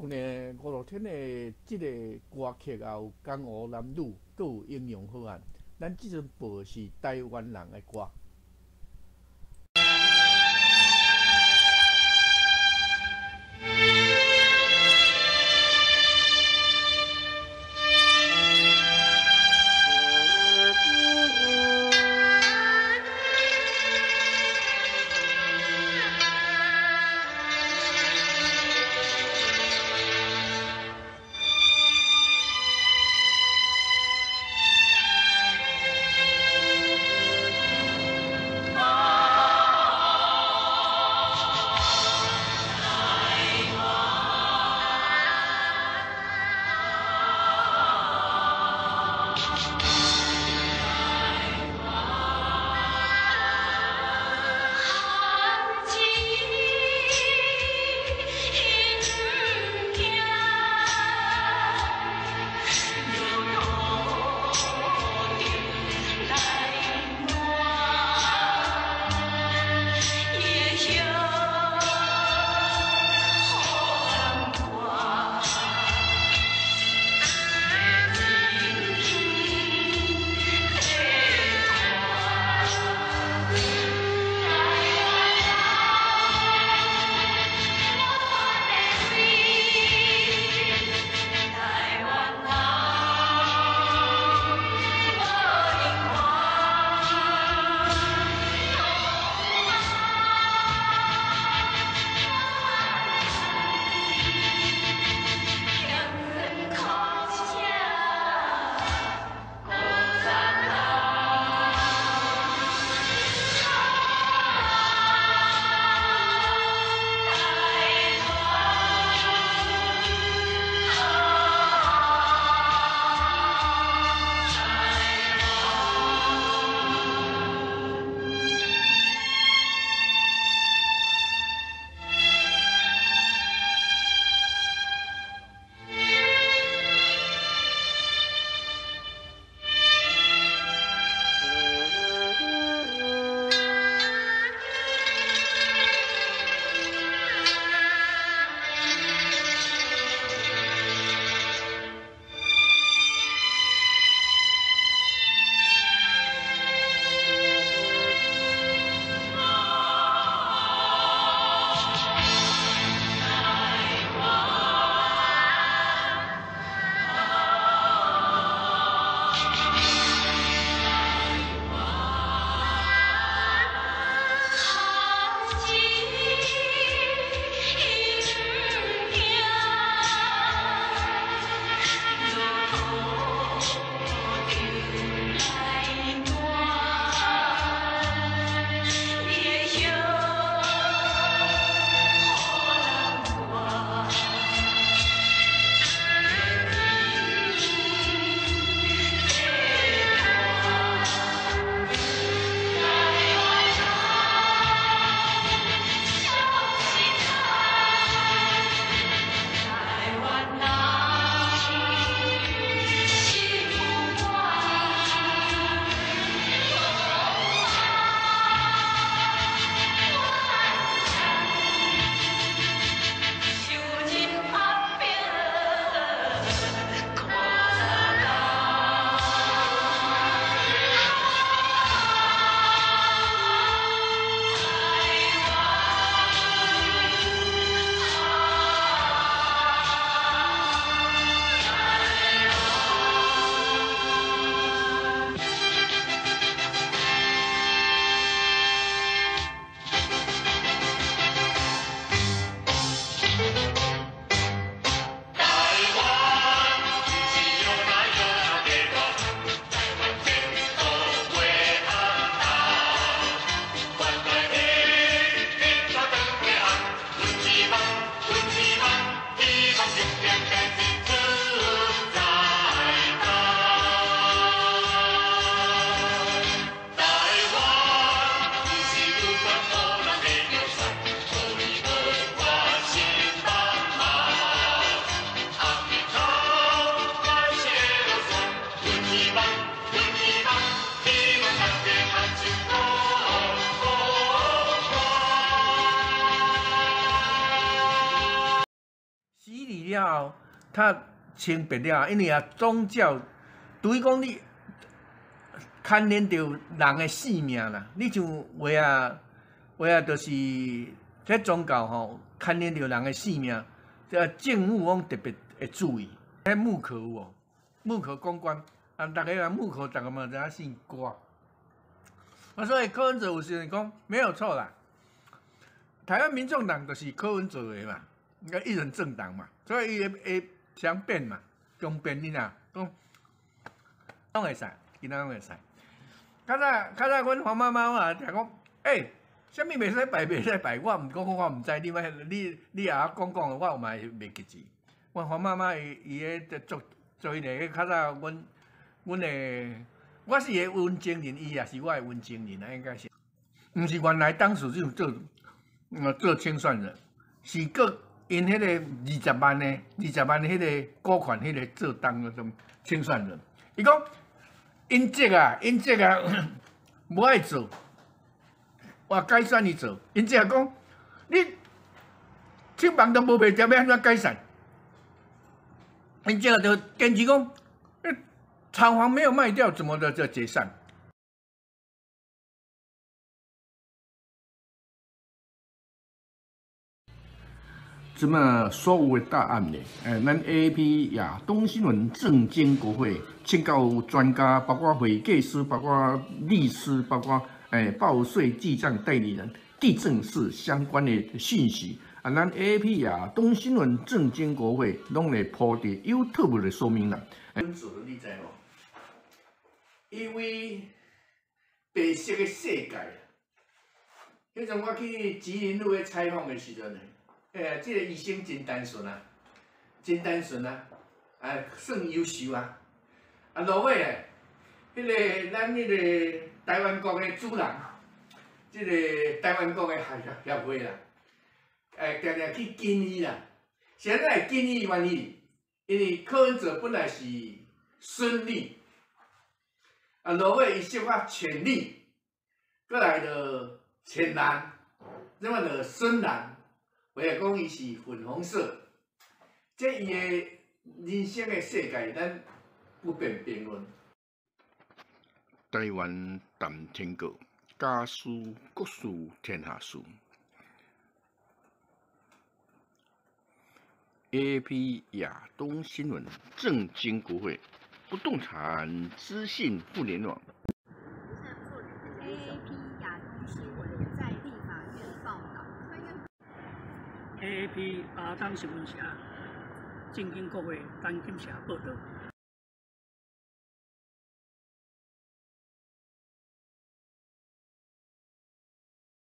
像呢五月天的即个歌曲也有江湖男女，阁有英雄好汉。咱即阵播的是台湾人的歌。洗礼了后，他清白了，因为啊，宗教对于讲你牵连到人的性命啦。你像话啊，就是这宗教吼，牵连到人的性命，这政府讲特别会注意。迄木刻有无？木刻公关，啊，大家木刻，大家嘛知影姓郭。啊，所以柯文哲有时阵讲没有错啦。台湾民众党就是柯文哲的嘛，应该一人政党嘛，所以伊会想变嘛，中变你呐，讲拢会使，其他拢会使。较早，阮黄妈妈啊，就讲，啥物袂使拜，袂使拜，我毋知，你也讲我嘛袂记住。阮黄妈妈伊咧做迄个，较早阮的，我是个温情人，伊也是我的温情人啊，应该是，毋是原来当时就做清算人，是个因迄个20万的迄个股权，迄个做当那种清算人。伊讲因这啊，无爱做，我改善伊做。因这讲你七万都无卖掉，要安怎改善？因这就坚持讲，厂房没有卖掉，怎么的就解散？这么所有的答案呢？咱 AAP 亚东新闻证监国会请教专家，包括会计师，包括律师，包括报税记账代理人、地政士相关的讯息啊，咱 AAP 亚东新闻证监国会拢会铺伫 YouTube 的说明栏。你知无？因为白色的世界，迄阵我去吉林路咧采访的时阵呢。这个医生真单纯啊，算优秀啊。啊，落尾咧，咱迄个台湾国的主人，这个台湾国的协会啦，常常去建议啦。现在建议原因，因为柯文哲本来是孙俪，啊，落尾伊设法权力，过来就浅蓝，那么就孙蓝。话讲伊是粉红色，这伊的人生的世界，咱不便评论。台湾谈天国，家事国事天下事。AAP 亚东新闻证监国会不动产资讯互联网。AAP 亚东新闻在立法院报道。AAP 亚东新闻社证监国会陈金社报道。